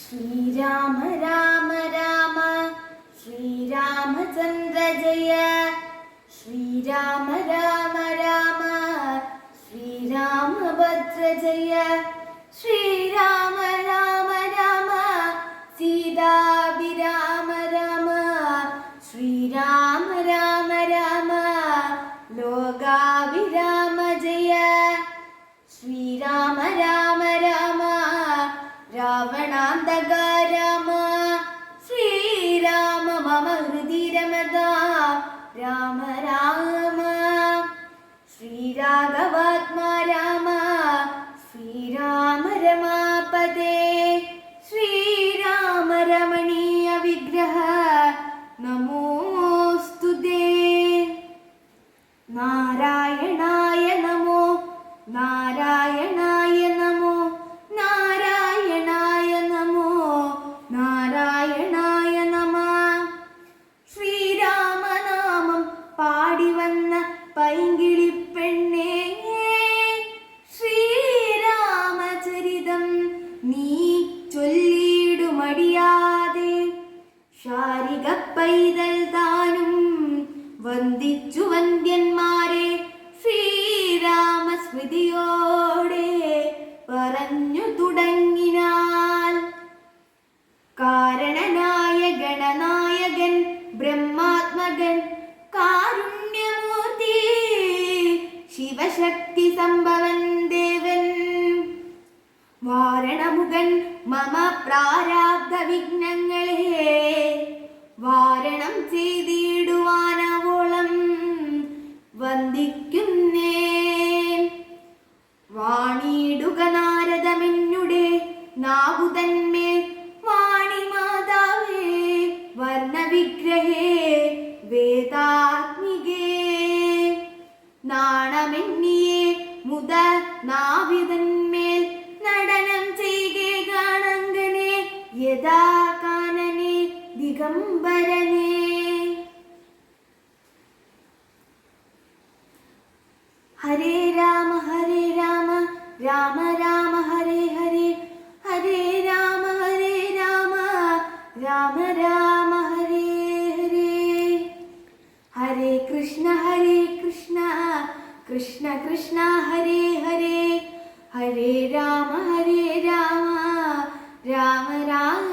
ശ്രീരാമ രാമ രാമ ശ്രീരാമചന്ദ്ര ജയ. ശ്രീരാമ രാമ രാമ ശ്രീരാമഭദ്ര ജയ. ശ്രീരാമ രാമ രാമ സീതാഭിരാമ രാമ. ശ്രീരാമ രാമ രാമ ലോകാഭിരാമ ജയ. ശ്രീരാമ രാമ രാമ രാവണാന്തക രാമ. ശ്രീരാമ മമ ഹൃദി രമത രാമ രാമ. ശ്രീരാഘവാത്മാ രാമ ശ്രീരാമ രമാപദേ. ശ്രീരാമ രമണീയ വിഗ്രഹ നമോസ്തുതേ. നാരായണായ നമോ നാരായണായ നമോ നാരായണായ നമോ നാരായണായ നമഃ. ശ്രീരാമനാമം പാടിവന്ന പൈങ്കിളിപ്പെണ്ണേ, ശ്രീരാമചരിതം നീ ചൊല്ലിടുമടിയാതെ. ശാരിക പൈതൽ താനും വന്ദിച്ചു വന്ദ്യന്മാരെ ശ്രീരാമസ്മൃതിയോടെ പറഞ്ഞു തുടങ്ങിനാൽ. കാരണനായ ഗണനായകൻ ബ്രഹ്മാത്മകൻ കാരുണ്യമൂർത്തി ശിവശക്തി സംഭവൻ ദേവൻ. വാരണമുഖൻ മമ പ്രാരാബ്ധ വിഘ്നങ്ങളെ വാരണം ചെയ്തിടുവാനവോളം വന്ദിക്കുന്നേ. വാണിടുക നാരദമെന്നുടെ നാവുതന്മേൽ വാണിമാതാവേ വർണ്ണവിഗ്രഹേ വേദാത്മികേ. നാണമെന്നിയെ മുത നാവിതന്മേൽ നടനം ചെയ്കേ ഗാനങ്കനെ യഥാ കാനനെ ദിഗംബരനെ. ഹരേ രാമ രാമ രാമ ഹരേ ഹരേ, ഹരേ രാമ രാമ രാമ ഹരേ ഹരേ. ഹരേ കൃഷ്ണ കൃഷ്ണ കൃഷ്ണ ഹരേ ഹരേ. ഹരേ രാമ രാമ രാമ